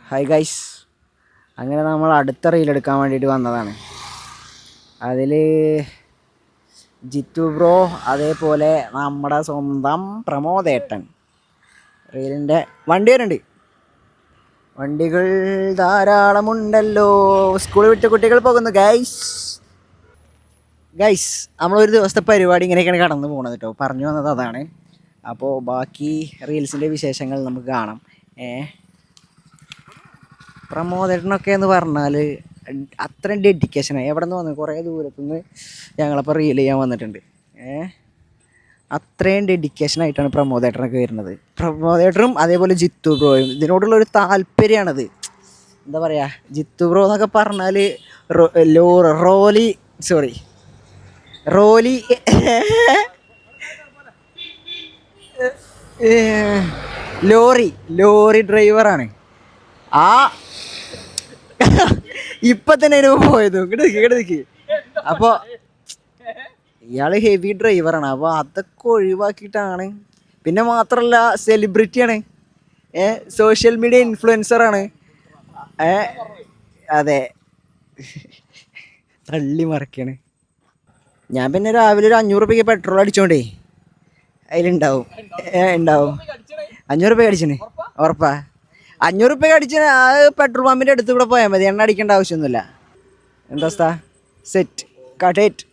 Hi guys, അങ്ങനെ നമ്മൾ അടുത്ത റീലെടുക്കാൻ വേണ്ടിയിട്ട് വന്നതാണ്. അതിൽ ജിത്തു ബ്രോ, അതേപോലെ നമ്മുടെ സ്വന്തം പ്രമോദേട്ടൻ. റീലിൻ്റെ വണ്ടി വരുന്നുണ്ട്, വണ്ടികൾ ധാരാളമുണ്ടല്ലോ. സ്കൂൾ വിട്ട കുട്ടികൾ പോകുന്നു ഗൈസ്. നമ്മളൊരു ദിവസത്തെ പരിപാടി ഇങ്ങനെയൊക്കെയാണ് കടന്നു പോകുന്നത് കേട്ടോ. പറഞ്ഞു വന്നത് അതാണ്. അപ്പോൾ ബാക്കി റീൽസിൻ്റെ വിശേഷങ്ങൾ നമുക്ക് കാണാം. പ്രമോദേട്ടനൊക്കെ എന്ന് പറഞ്ഞാൽ അത്രയും ഡെഡിക്കേഷനാണ്. എവിടെ നിന്ന് വന്നു, കുറേ ദൂരത്തുനിന്ന് ഞങ്ങളപ്പോൾ റീൽ ചെയ്യാൻ വന്നിട്ടുണ്ട്. അത്രയും ഡെഡിക്കേഷനായിട്ടാണ് പ്രമോദേട്ടനൊക്കെ വരുന്നത്. പ്രമോദേട്ടനും അതേപോലെ ജിത്തു ബ്രോയും ഇതിനോടുള്ളൊരു താല്പര്യമാണത്. എന്താ പറയുക, ജിത്തു ബ്രോ എന്നൊക്കെ പറഞ്ഞാൽ ലോറി ഡ്രൈവറാണ്. ഇപ്പം തന്നെ അതിന് പോയത് കിടക്ക്. അപ്പോൾ ഇയാൾ ഹെവി ഡ്രൈവറാണ്. അപ്പോൾ അതൊക്കെ ഒഴിവാക്കിയിട്ടാണ്. പിന്നെ മാത്രമല്ല സെലിബ്രിറ്റിയാണ്, സോഷ്യൽ മീഡിയ ഇൻഫ്ലുവൻസറാണ്. അതെ, തള്ളി മറിക്കാണ്. ഞാൻ പിന്നെ രാവിലെ ഒരു 500 രൂപയ്ക്ക് പെട്രോൾ അടിച്ചോണ്ടേ അതിലുണ്ടാവും. 500 രൂപ അടിച്ചിന് ഉറപ്പാ. 500 രൂപ അടിച്ച് പെട്രോൾ പമ്പിൻ്റെ അടുത്ത് കൂടെ പോയാൽ മതി, എണ്ണ അടിക്കേണ്ട ആവശ്യമൊന്നുമില്ല. എന്താ അവസ്ഥ? സെറ്റ് കട്ടേറ്റ്.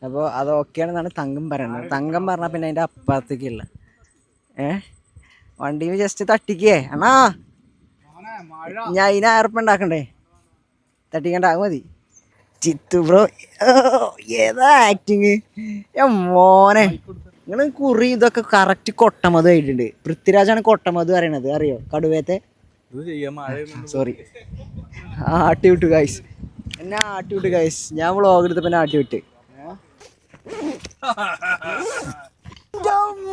അപ്പോൾ അത് ഓക്കെയാണെന്നാണ് തങ്കം പറയുന്നത്. തങ്കം പറഞ്ഞാൽ പിന്നെ അതിൻ്റെ അപ്പുറത്തേക്കുള്ള വണ്ടി ജസ്റ്റ് തട്ടിക്കേ അണ്ണാ. ഞാൻ 10,000 ഉറുപ്പിക ഉണ്ടാക്കണ്ടേ? തട്ടിക്കണ്ട, അത് മതി. ജിത്തു ബ്രോ ഏതാ ആക്ടിങ് മോനെ. നിങ്ങൾ കുറി ഇതൊക്കെ കറക്റ്റ് കൊട്ടമത് ആയിട്ടുണ്ട്. പൃഥ്വിരാജാണ് കൊട്ടമത് പറയണത്, അറിയോ? കടുവേത്തെ സോറി ആട്ടി വിട്ടു ഗൈസ്, എന്നെ ആട്ടി വിട്ടു ഗൈസ്. ഞാൻ വ്ളോഗ് എടുത്തപ്പോൾ എന്നെ ആട്ടി വിട്ട്.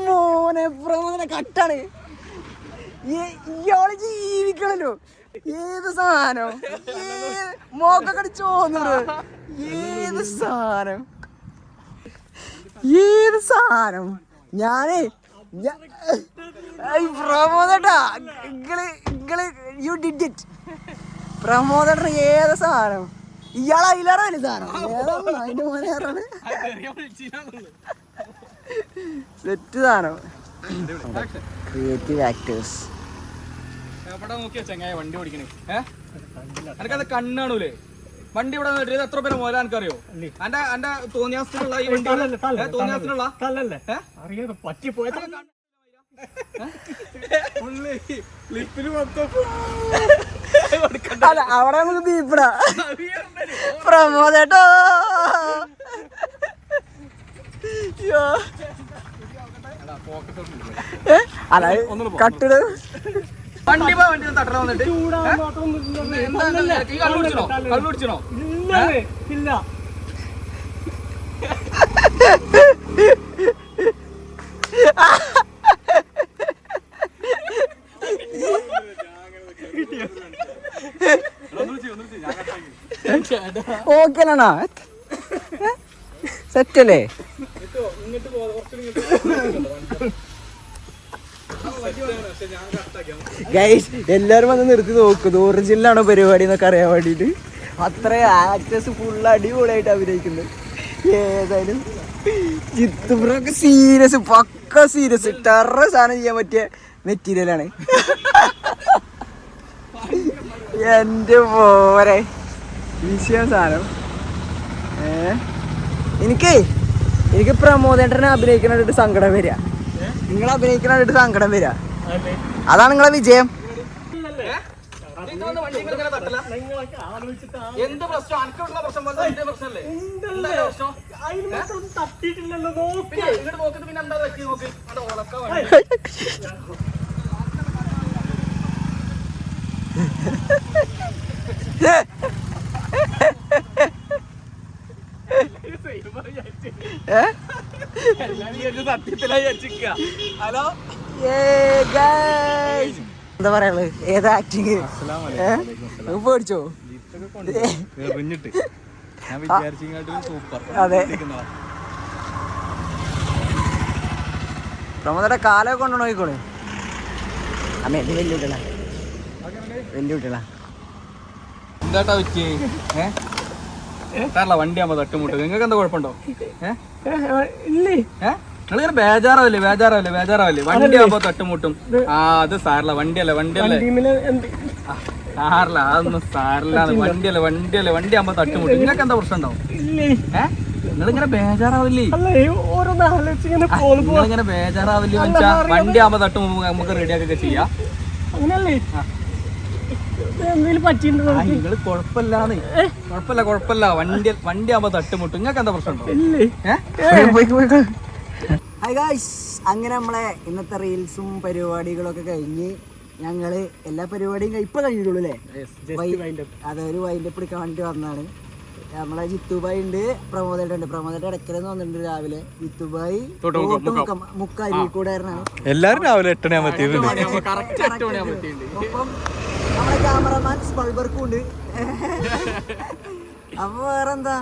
മോനെ പ്രമോദനെ കട്ടാണ്. ഇയാള് ജീവിക്കണല്ലോ. ഏത് സാധനം, മോക്കൊക്കെ അടിച്ചു പോകുന്നത്. ഏത് സാധനം ഞാനേ പ്രമോദേട്ടാ, യു ഡിഡ് ഇറ്റ്. പ്രമോദേട്ടൻ ഏത് സാധനം, ഇയാൾ അതിലേറെ വലിയ സാധനം. അതിന്റെ മോനെയാണ് സെറ്റ് സാധനം. Creative actors. വണ്ടി ഓടിക്കണേ എനിക്കത് കണ്ണാണൂലേ. വണ്ടി ഇവിടെ എത്ര പേരെ മോല എനിക്കറിയോ? എന്റെ തോന്നിയാസത്തിനുള്ള അവിടെ നമുക്ക് ദീപടാ പ്രമോദേട്ടോ. അല്ല കട്ടിട് വണ്ടി തട്ടണ വന്നിട്ട് കള്ളുടിച്ചോ? ഇല്ല. ഓക്കെയാണോ? സെറ്റല്ലേ? ഗൈസ് എല്ലാരും വന്ന് നിർത്തി നോക്കുന്നു ഒറിജിനലാണോ പരിപാടി എന്നൊക്കെ അറിയാൻ വേണ്ടിട്ട്. അത്ര ആക്ടേഴ്സ് ഫുൾ അടിപൊളിയായിട്ട് അഭിനയിക്കുന്നത്. ഏതായാലും ജിത്തു ബ്രോ ഒക്കെ സീരിയസ്, പക്ക സീരിയസ്, ടെറർ സാധനം ചെയ്യാൻ പറ്റിയ മെറ്റീരിയലാണ്. എന്റെ പോരെ വിഷയം സാധനം. എനിക്ക് പ്രമോദേട്ടനെ അഭിനയിക്കാനായിട്ട് സങ്കടം വരിക, നിങ്ങൾ അഭിനയിക്കാനായിട്ട് സങ്കടം വരിക. അതാണ് നിങ്ങളെ വിജയം. എന്ത് പ്രശ്നം? അനക്കുള്ള പ്രശ്നം പ്രശ്നമല്ലേ? തട്ടിയിട്ടില്ലല്ലോ. പിന്നെ എന്താ പറ്റി നോക്ക്. ഹലോ, എന്താ പറയാ, ഏതാ ആക്ടിങ്? പേടിച്ചോ? അതെ, പ്രമോദയുടെ കാലൊക്കെ കൊണ്ട് നോക്കിക്കോളെ. അമ്മ ഇത് വലിയ കുട്ടികളാ, വലിയ കുട്ടികളാ. എന്താട്ടാ പറ്റി? വണ്ടി ആകുമ്പോ തട്ടുമുട്ട് നിങ്ങൾക്ക് എന്താ കുഴപ്പമുണ്ടോ? ഇല്ലേ നിങ്ങളിങ്ങനെ ബേജാറാവില്ലേ വണ്ടി ആകുമ്പോ തട്ടുമുട്ടും. ആ അത് സാറില്ല, വണ്ടിയല്ലേ സാറില്ല, അതൊന്നും സാറില്ല. വണ്ടി ആകുമ്പോ തട്ടുമുട്ടും. നിങ്ങൾക്ക് എന്താ പ്രശ്നം ഉണ്ടാവും? നിങ്ങളിങ്ങനെ ബേജാറാവില്ലേ? നിങ്ങളിങ്ങനെ ബേജാറാവില്ലേ വെച്ചാ വണ്ടി ആകുമ്പോ തട്ടുമുമ്പ് നമുക്ക് റെഡിയാക്കൊക്കെ ചെയ്യാം. അങ്ങനല്ലേ എന്തെങ്കിലും പറ്റിയിട്ടുണ്ടോ? നിങ്ങള് കുഴപ്പമില്ല വണ്ടി ആകുമ്പോ തട്ടുമുട്ടും. നിങ്ങൾക്ക് എന്താ പ്രശ്നം ഉണ്ടോ? ഹായ് ഗായ്സ്, അങ്ങനെ നമ്മളെ ഇന്നത്തെ റീൽസും പരിപാടികളൊക്കെ കഴിഞ്ഞ് ഞങ്ങള് എല്ലാ പരിപാടിയും ഇപ്പൊ കഴിഞ്ഞിട്ടുള്ളൂ അല്ലേ? അതൊരു വൈൻഡപ്പ് എടുക്കാൻ വേണ്ടിട്ട് വന്നതാണ്. നമ്മളെ ജിത്തുബായി ഉണ്ട്, പ്രമോദേട്ട ഉണ്ട്. പ്രമോദേട്ട ഇടയ്ക്കലെന്ന് വന്നിട്ടുണ്ട് രാവിലെ. ജിത്തുബായി മുക്കാരിക്കൂടായിരുന്നാണ്. എല്ലാരും രാവിലെ 8 മണിയാകുമ്പോൾ ഒപ്പം നമ്മളെ ക്യാമറമാൻ സ്പൾബർക്കും ഉണ്ട്. അപ്പൊ വേറെന്താ,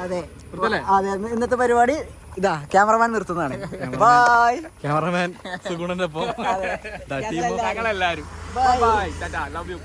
അതെ ഇന്നത്തെ പരിപാടി ഇതാ ക്യാമറമാൻ നിർത്തുന്നതാണ്. ബൈ. ക്യാമറമാൻ സുഗുണന്റെ ഒപ്പം ഞങ്ങളെല്ലാരും ബൈ, ടാറ്റാ, ലവ് യു.